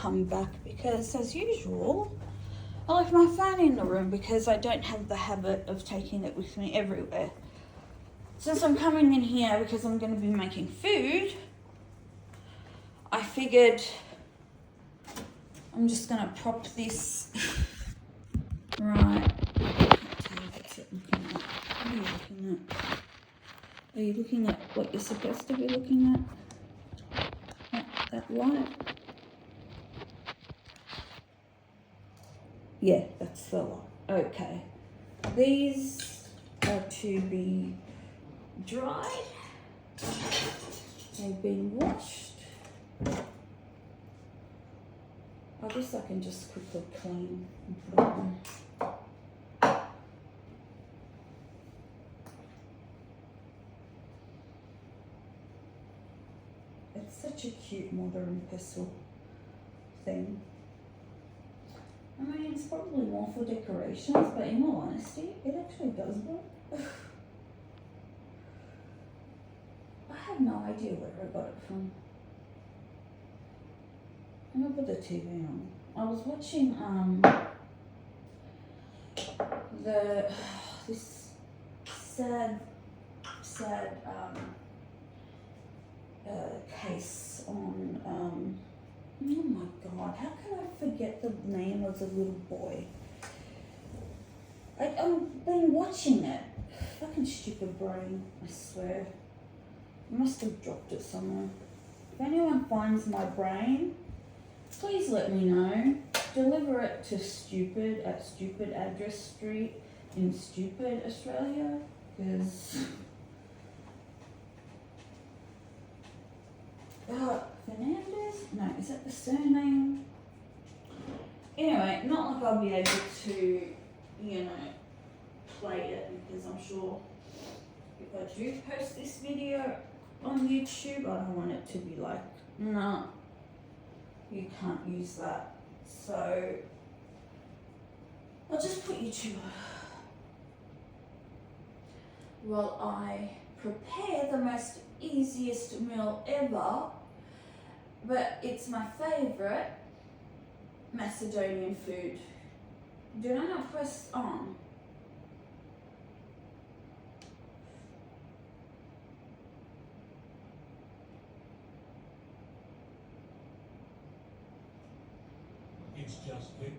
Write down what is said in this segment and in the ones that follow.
come back because, as usual, I left my phone in the room because I don't have the habit of taking it with me everywhere. Since I'm coming in here because I'm going to be making food, I figured I'm just going to prop this right. What's it looking at? What are you looking at? Are you looking at what you're supposed to be looking at? That light? Yeah, that's the light. Okay. These are to be dried. They've been washed. I guess I can just quickly clean and put it on. It's such a cute mother and pestle thing. I mean, it's probably more for decorations, but in all honesty, it actually does work. I have no idea where I got it from. I'm gonna put the TV on. I was watching this sad case on oh my god, how can I forget the name of the little boy? I've been watching it. Fucking stupid brain, I swear. I must have dropped it somewhere. If anyone finds my brain, please let me know. Deliver it to Stupid at Stupid Address Street in Stupid, Australia, because Fernandez? No, is that the surname? Anyway, not like I'll be able to, play it, because I'm sure if I do post this video on YouTube, I don't want it to be like, nah, you can't use that. So I'll just put you to while I prepare the most easiest meal ever, but it's my favorite Macedonian food. Did I not press on? It's just good.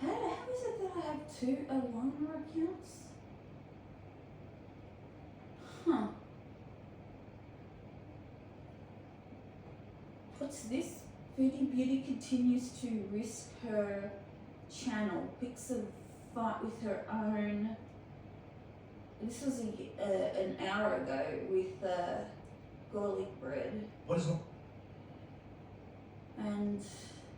How is it that I have two Alana accounts? Huh. What's this? Foodie Beauty continues to risk her channel. Picks a fight with her own. This was an hour ago with garlic bread. What is it? And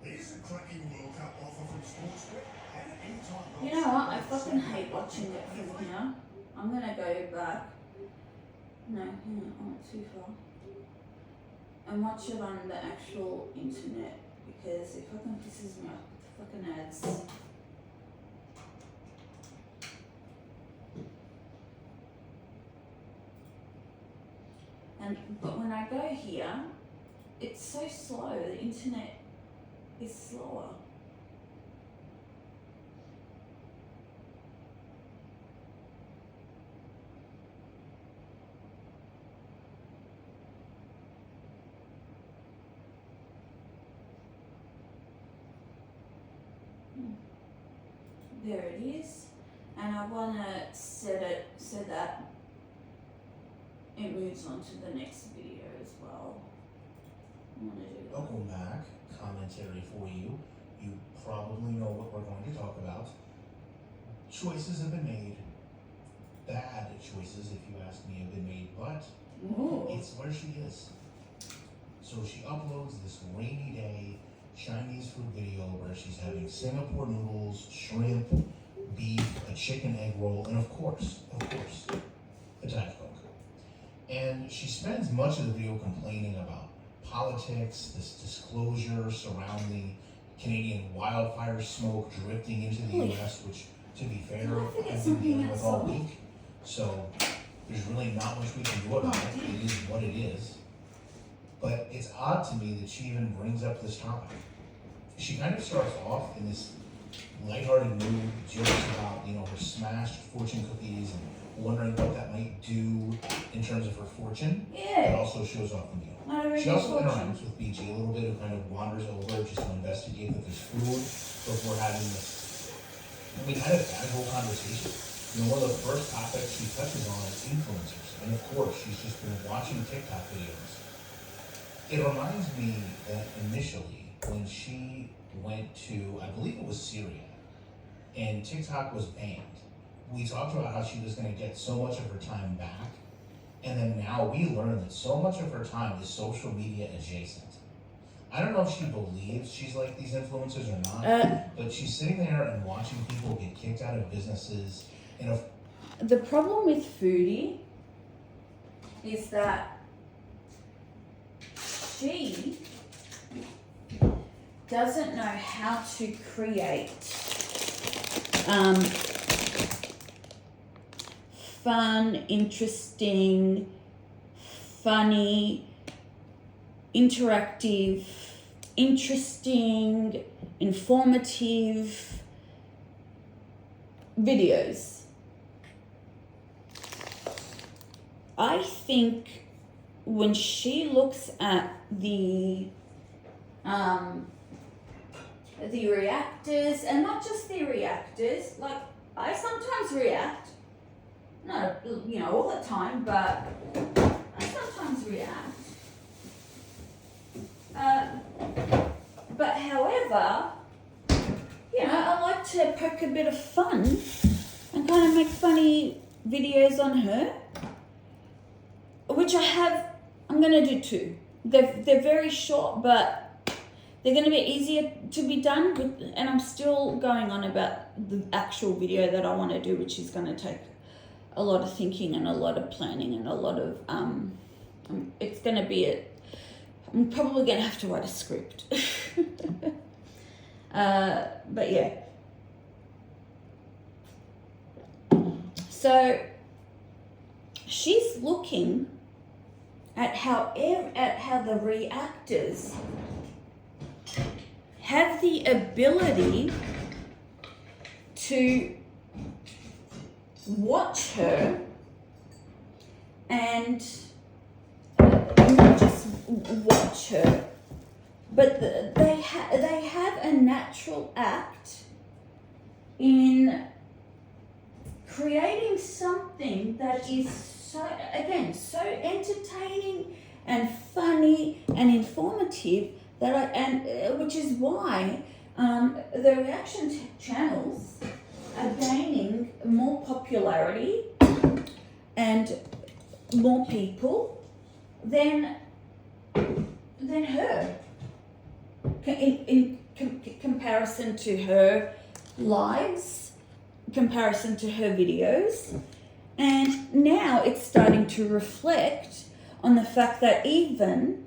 Here's a cracking World Cup offer from Sportsbet. And anytime you know what? I fucking hate watching it from here. I'm gonna go back. No, I went too far. And watch it on the actual internet because it fucking pisses me off with the fucking ads. But when I go here, it's so slow. The internet is slower. There it is, and I want to set it so that it moves on to the next video as well. I want to do that. Welcome back. Commentary for you. You probably know what we're going to talk about. Choices have been made. Bad choices, if you ask me, have been made, but Ooh. it's where she is. So she uploads this rainy day Chinese food video where she's having Singapore noodles, shrimp, beef, a chicken egg roll, and of course, a Diet Coke. And she spends much of the video complaining about politics, this disclosure surrounding Canadian wildfire smoke drifting into the U.S., which, to be fair, Did I forget I've been something dealing with all outside? week. So there's really not much we can do about it. It is what it is. But it's odd to me that she even brings up this topic. She kind of starts off in this lighthearted mood, jokes about, her smashed fortune cookies and wondering what that might do in terms of her fortune. But Yeah. also shows off the meal. Not a very She good also fortune. interacts with BG a little bit, who kind of wanders over just to investigate that there's food before having this. We kind of casual conversation. One of the first topics she touches on is influencers. And of course, she's just been watching TikTok videos. It reminds me that initially, when she went to, I believe it was Syria, and TikTok was banned, we talked about how she was going to get so much of her time back. And then now we learn that so much of her time is social media adjacent. I don't know if she believes she's like these influencers or not, but she's sitting there and watching people get kicked out of businesses. And The problem with Foodie is that she doesn't know how to create fun, interesting, funny, interactive, interesting, informative videos. I think when she looks at the reactors, and not just the reactors, like I sometimes react, not all the time, but I sometimes react. But however, I like to poke a bit of fun and kind of make funny videos on her, which I'm going to do too. They're very short, but they're going to be easier to be done with, and I'm still going on about the actual video that I want to do, which is going to take a lot of thinking and a lot of planning and a lot of, it's going to be I'm probably going to have to write a script. But yeah. So she's looking at how the reactors have the ability to watch her and not just watch her, but they have a natural act in creating something that is so entertaining and funny and informative which is why the reaction channels are gaining more popularity and more people than her in comparison to her lives, comparison to her videos. And now it's starting to reflect on the fact that even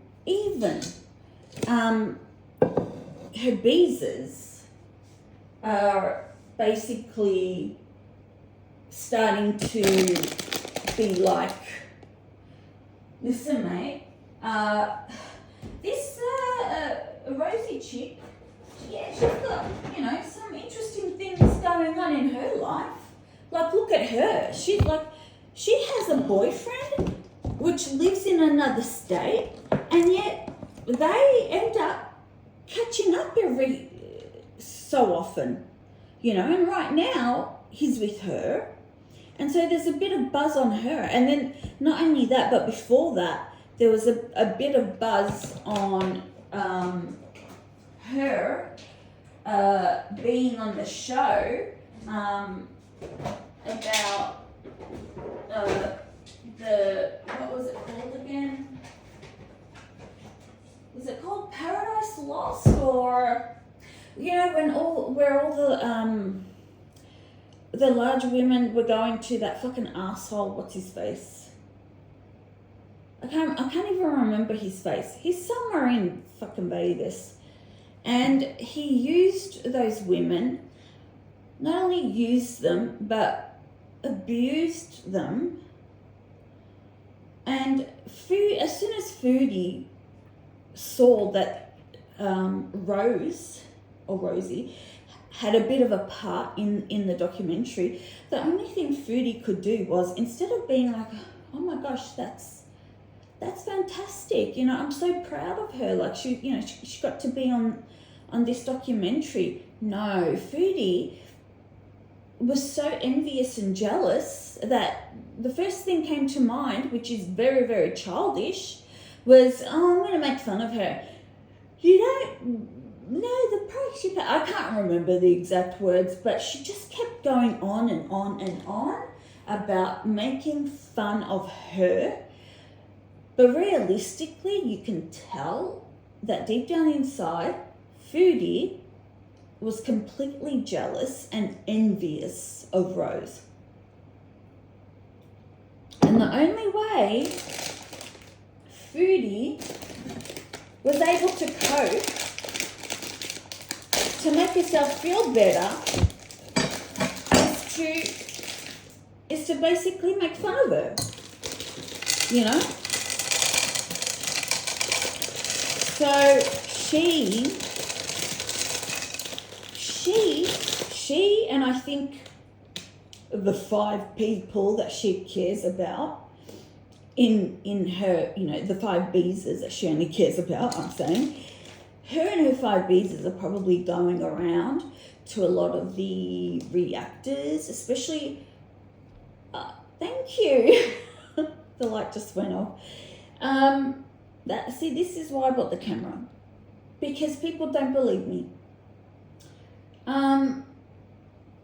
her beezers are basically starting to be like, listen mate, this Rosie chick, yeah, she's got, some interesting things going on in her life. Like, look at her. She has a boyfriend which lives in another state, and yet they end up catching up every so often, and right now he's with her. And so there's a bit of buzz on her. And then not only that, but before that, there was a bit of buzz on her being on the show about what was it called again? Was it called Paradise Lost, or where all the large women were going to that fucking asshole, what's his face? I can't even remember his face. He's somewhere in fucking Vegas. And he used those women, not only used them, but abused them. And as soon as Foodie saw that Rosie had a bit of a part in the documentary, the only thing Foodie could do was, instead of being like, oh my gosh, that's fantastic, you know, I'm so proud of her, like she got to be on this documentary. No, Foodie was so envious and jealous that the first thing came to mind, which is very, very childish, was, oh, I'm going to make fun of her. You don't know the price you pay. I can't remember the exact words, but she just kept going on and on and on about making fun of her. But realistically, you can tell that deep down inside, Foodie was completely jealous and envious of Rose. And the only way Foodie was able to cope to make herself feel better is to basically make fun of her, you know? So she and I think the 5 people that she cares about in her, you know, the 5 Beezers that she only cares about, I'm saying, her and her 5 Beezers are probably going around to a lot of the reactors, especially, thank you, the light just went off. This is why I bought the camera, because people don't believe me.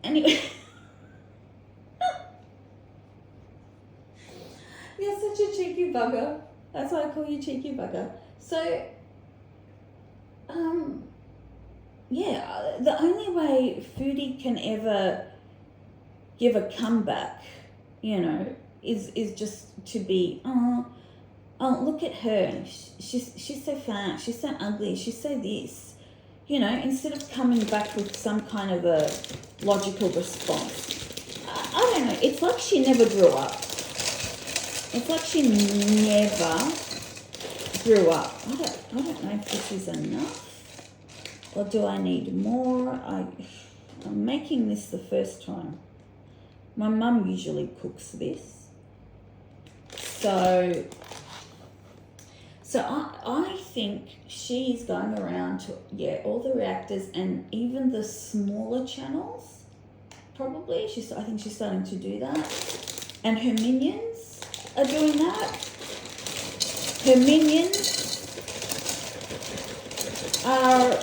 Anyway, you're such a cheeky bugger. That's why I call you cheeky bugger. So, the only way Foodie can ever give a comeback, you know, is just to be, oh, look at her. She's so fat. She's so ugly. She's so this. You know, instead of coming back with some kind of a logical response. I don't know. It's like she never grew up. It's like she never grew up. I don't know if this is enough or do I need more. I'm making this the first time. My mum usually cooks this. So I think she's going around to, all the reactors and even the smaller channels, probably. I think she's starting to do that. And her minions are doing that. Her minions are...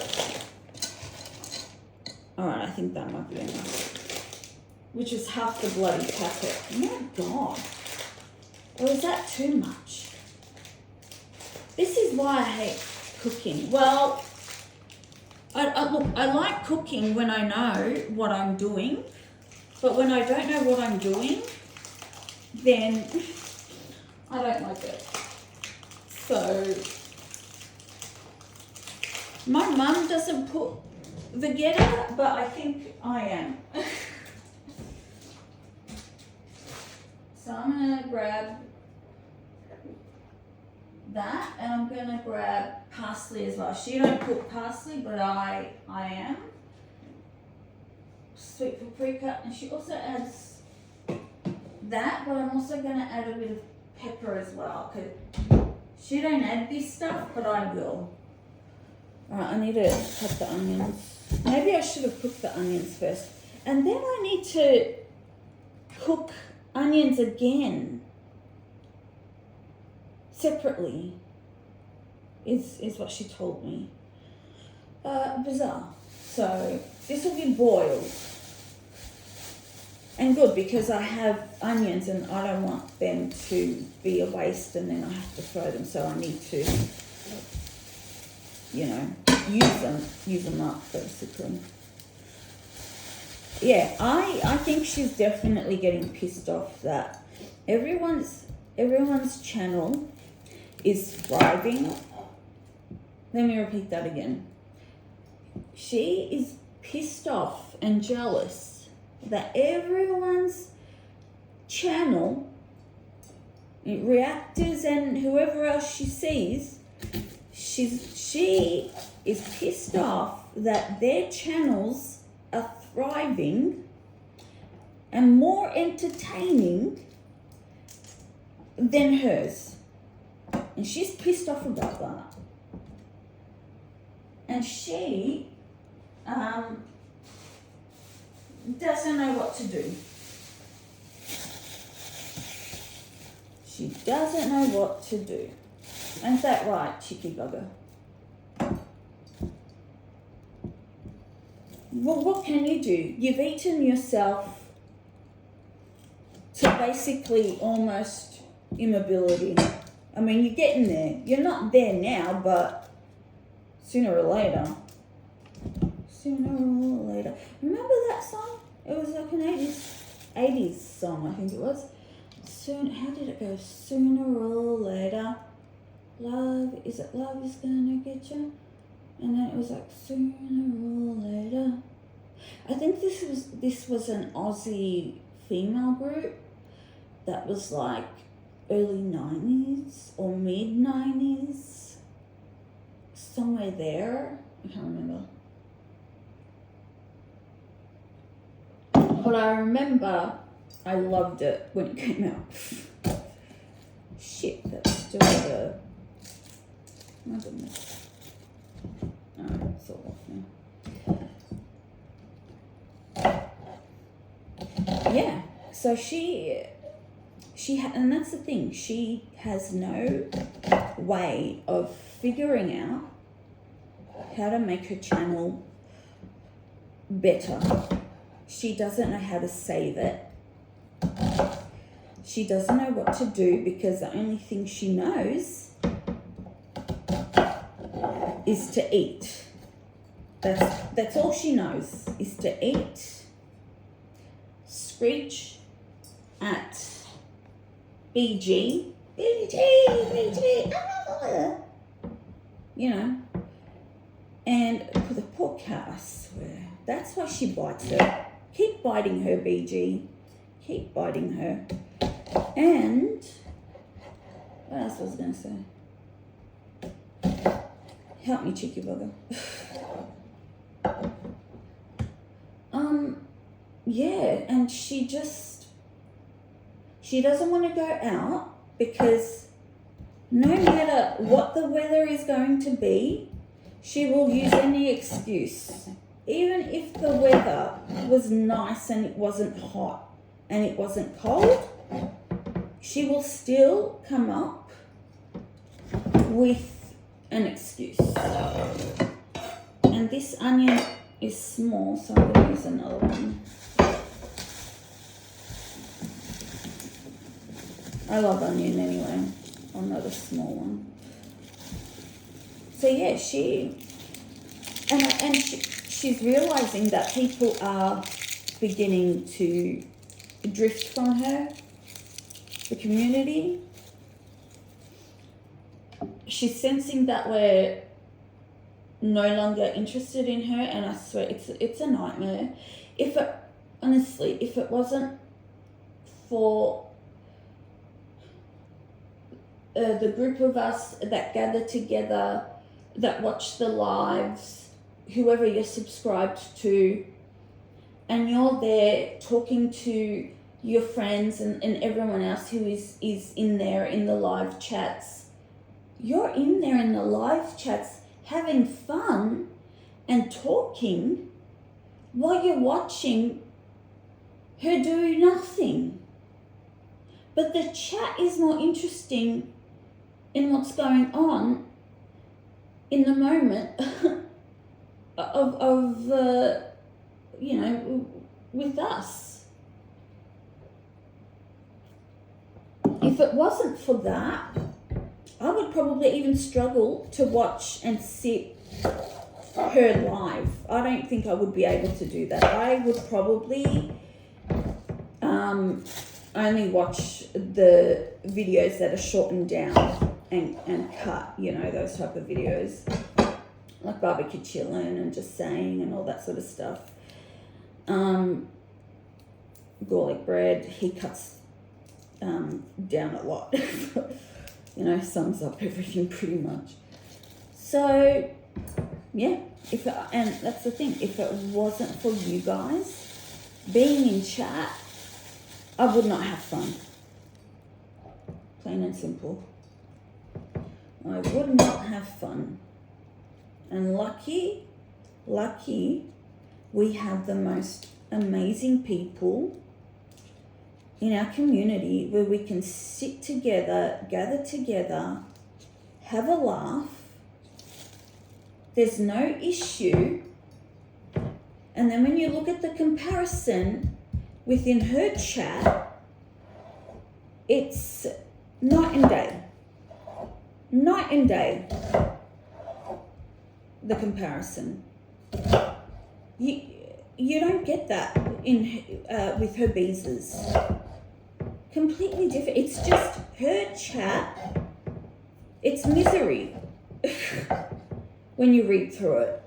Alright, I think that might be enough. Which is half the bloody packet. Oh my God. Or is that too much? This is why I hate cooking. Well, I like cooking when I know what I'm doing, but when I don't know what I'm doing, then I don't like it. So, my mum doesn't put Vegeta, but I think I am. So I'm gonna grab that, and I'm gonna grab parsley as well. She don't put parsley, but I am. Sweet paprika, and she also adds that, but I'm also gonna add a bit of pepper as well, because she don't add this stuff, but I will. Alright, I need to cut the onions. Maybe I should have cooked the onions first. And then I need to cook onions again. Separately, is what she told me. Bizarre. So this will be boiled. And good, because I have onions and I don't want them to be a waste and then I have to throw them. So I need to, you know, use them up basically. Yeah, I think she's definitely getting pissed off that everyone's channel is thriving. Let me repeat that again. She is pissed off and jealous that everyone's channel, reactors and whoever else she sees, she is pissed off that their channels are thriving and more entertaining than hers. And she's pissed off about that. And she doesn't know what to do. She doesn't know what to do. Ain't that right, cheeky bugger? Well, what can you do? You've eaten yourself to basically almost immobility. I mean, you're getting there. You're not there now, but sooner or later. Remember that song? It was like an 80s song, I think it was. How did it go? Sooner or later, love is gonna get you? And then it was like sooner or later. I think this was an Aussie female group that was like early 90s or mid 90s, somewhere there. I can't remember. But I remember I loved it when it came out. Shit, that's still the... My goodness. Oh, it's all off now. Yeah, so she and that's the thing, she has no way of figuring out how to make her channel better. She doesn't know how to save it. She doesn't know what to do because the only thing she knows is to eat. That's all she knows, is to eat, screech at BG, you know, and for the poor cat, I swear, that's why she bites her. Keep biting her, BG. Keep biting her. And what else was I going to say? Help me, cheeky bugger. Yeah, and she doesn't want to go out because no matter what the weather is going to be, she will use any excuse. Even if the weather was nice and it wasn't hot and it wasn't cold, she will still come up with an excuse. And this onion is small, so I'm going to use another one. I love onion anyway. Another small one. So yeah, she's realizing that people are beginning to drift from her, the community. She's sensing that we're no longer interested in her, and I swear it's a nightmare. If it wasn't for the group of us that gather together, that watch the lives, whoever you're subscribed to, and you're there talking to your friends and everyone else who is in there in the live chats. You're in there in the live chats having fun and talking while you're watching her do nothing. But the chat is more interesting in what's going on in the moment of with us. If it wasn't for that, I would probably even struggle to watch and sit her live. I don't think I would be able to do that. I would probably only watch the videos that are shortened down and cut, you know, those type of videos, like barbecue chillin' and just saying and all that sort of stuff. Garlic bread, he cuts down a lot. You know, sums up everything pretty much. So, yeah, and that's the thing, if it wasn't for you guys being in chat, I would not have fun. Plain and simple. I would not have fun. And lucky, we have the most amazing people in our community where we can sit together, gather together, have a laugh. There's no issue. And then when you look at the comparison within her chat, it's night and day. Night and day. The comparison. You don't get that in with her Beezes. Completely different. It's just her chat. It's misery when you read through it.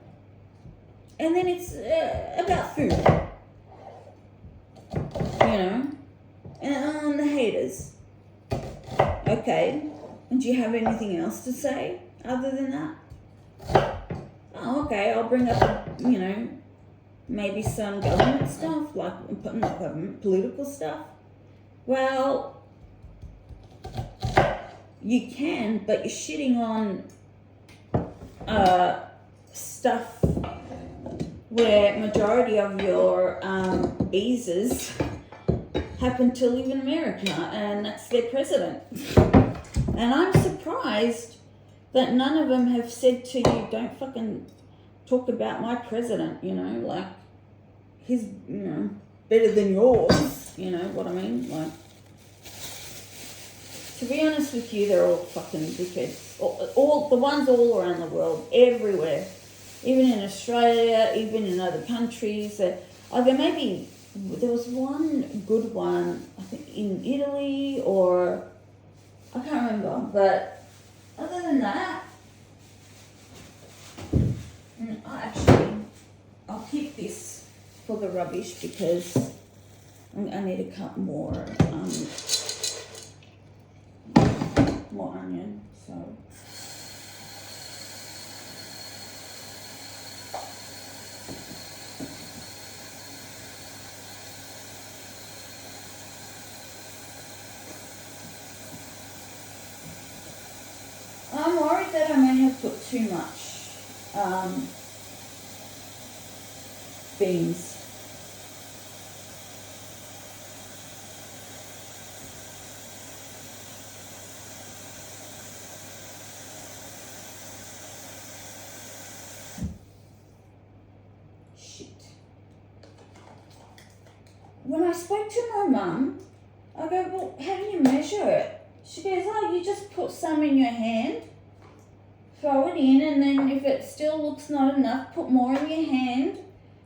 And then it's about food. You know? And the haters. Okay. And do you have anything else to say other than that? Oh, okay, I'll bring up, you know, maybe some government stuff, like, not government, political stuff. Well, you can, but you're shitting on stuff where majority of your Beezes happen to live in America, and that's their president. And I'm surprised that none of them have said to you, don't fucking talk about my president, you know, like, he's, you know, better than yours, you know what I mean? Like, to be honest with you, they're all fucking dickheads. All the ones all around the world, everywhere. Even in Australia, even in other countries. There was one good one, I think, in Italy, or I can't remember, but other than that, I'll keep this for the rubbish because I need to cut more onion, so. I'm worried that I may have put too much beans. Shit. When I spoke to my mum, I go, well, how do you measure it? She goes, oh, you just put some in your hand, throw it in, and then if it still looks not enough, put more in your hand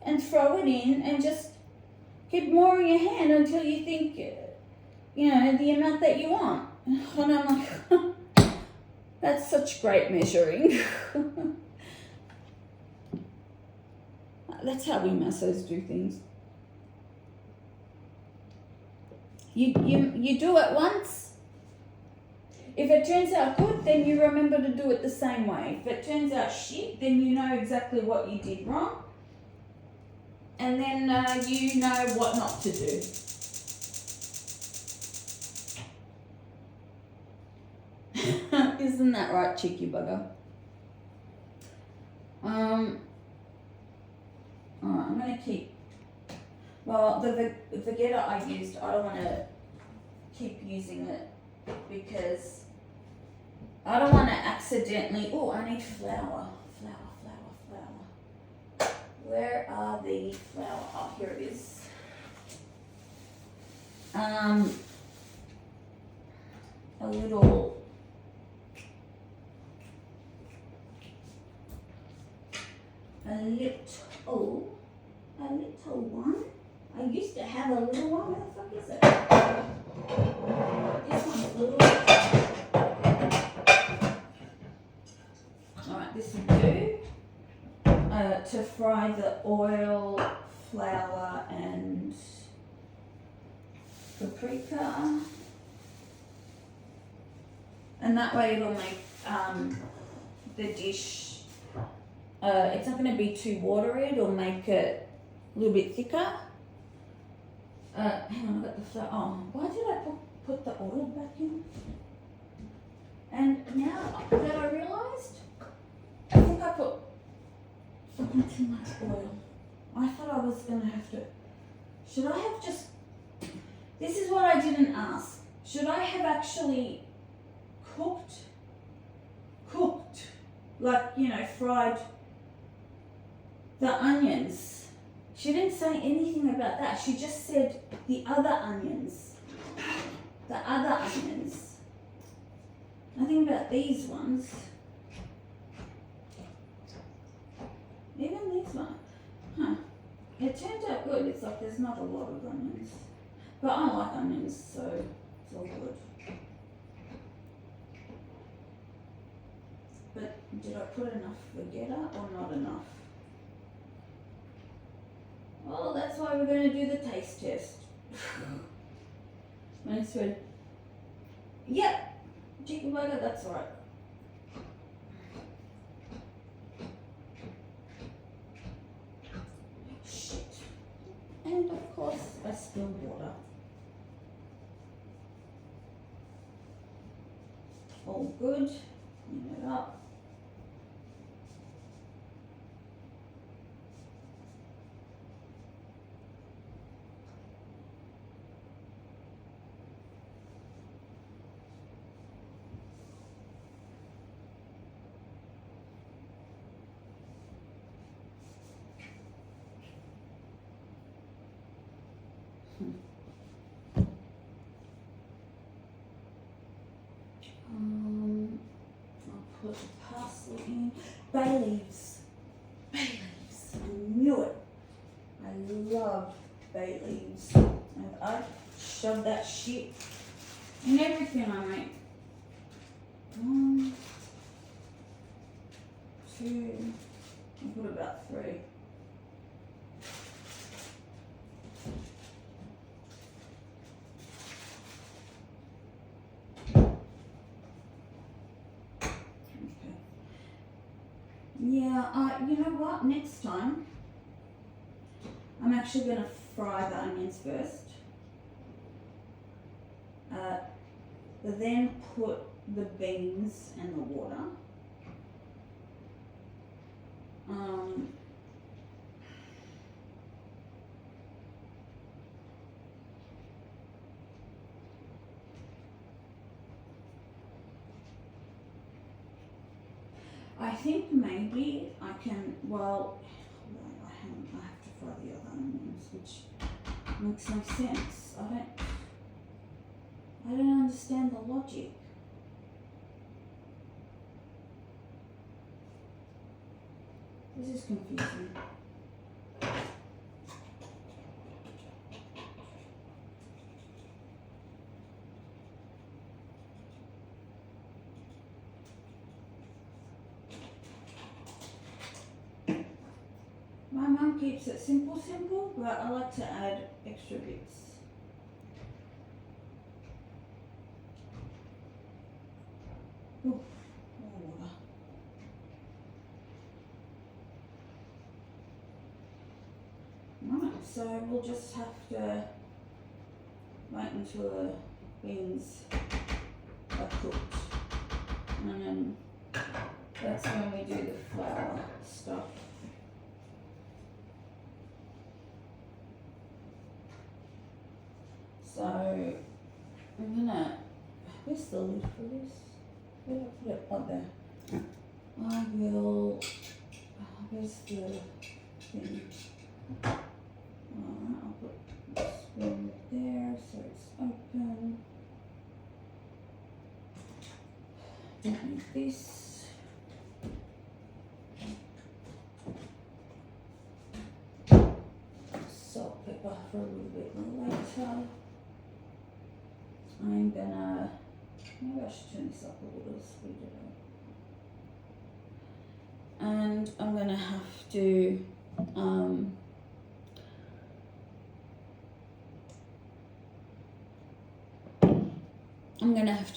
and throw it in and just keep more in your hand until you think, you know, the amount that you want. And I'm like, that's such great measuring. That's how we Massos do things. You do it once. If it turns out good, then you remember to do it the same way. If it turns out shit, then you know exactly what you did wrong. And then you know what not to do. Isn't that right, cheeky bugger? Alright, I'm going to keep... Well, the Vegeta I used, I don't want to keep using it because I don't want to accidentally... Oh, I need flour. Where are the flour? Oh, here it is. A little... A little one. I used to have a little one. Where the fuck is it? This one's little. this will do to fry the oil, flour, and paprika. And that way it'll make the dish, it's not going to be too watery, it'll make it a little bit thicker. Hang on, I got the flour. Oh, why did I put the oil back in? And now that I realised, I think I put fucking too much oil. I thought I was going to have to, should I have just, this is what I didn't ask. Should I have actually cooked, like, you know, fried the onions? She didn't say anything about that. She just said the other onions. The other onions. Nothing about these ones. Even these ones. Huh. It turned out good. It's like there's not a lot of onions. But I like onions, so it's all good. But did I put enough vegeta or not enough? Well, that's why we're going to do the taste test. Nice one. Yep, chicken burger, that's right. Shit. And of course, I spilled water. All good. Clean it up. I'll put the parsley in. Bay leaves. Bay leaves. I knew it. I love bay leaves. And I shove that shit in everything I make. 1, 2, I'll put about 3. Yeah, you know what? Next time, I'm actually going to fry the onions first. Then put the beans and the water. I think maybe I can, well, I have to fry the other onions, which makes no sense. I don't understand the logic. This is confusing. My mum keeps it simple, but I like to add extra bits. Ooh, more water. Right, so we'll just have to wait until the beans are cooked, and then that's when we do the flour stuff. So I'm gonna, where's the lid for this? Where did I put it? Oh, there. I will, where's the thing? Alright, I'll put the spoon there so it's open. Don't need this. Salt, pepper for a little bit later. I'm gonna, maybe I should turn this up a little, speed it and I'm gonna have to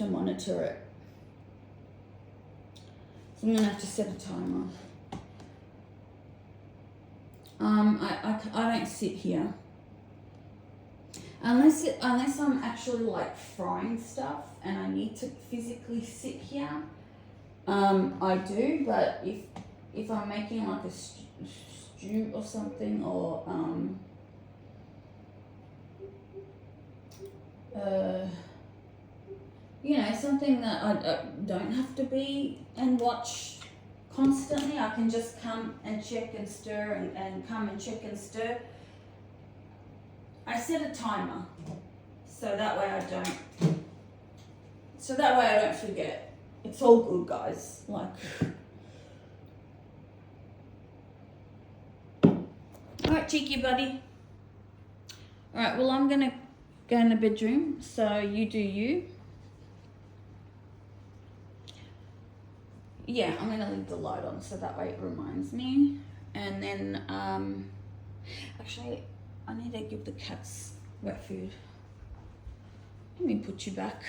monitor it. So I'm gonna have to set a timer. I don't sit here unless I'm actually like frying stuff and I need to physically sit here. I do, but if I'm making like a stew or something, or you know, something that I don't have to be and watch constantly, I can just come and check and stir and come and check and stir. I set a timer so that way I don't forget. It's all good, guys. Like, alright, cheeky buddy. Alright, well, I'm gonna go in the bedroom, so you do you. Yeah, I'm gonna leave the light on so that way it reminds me. And then, actually, I need to give the cats wet food. Let me put you back.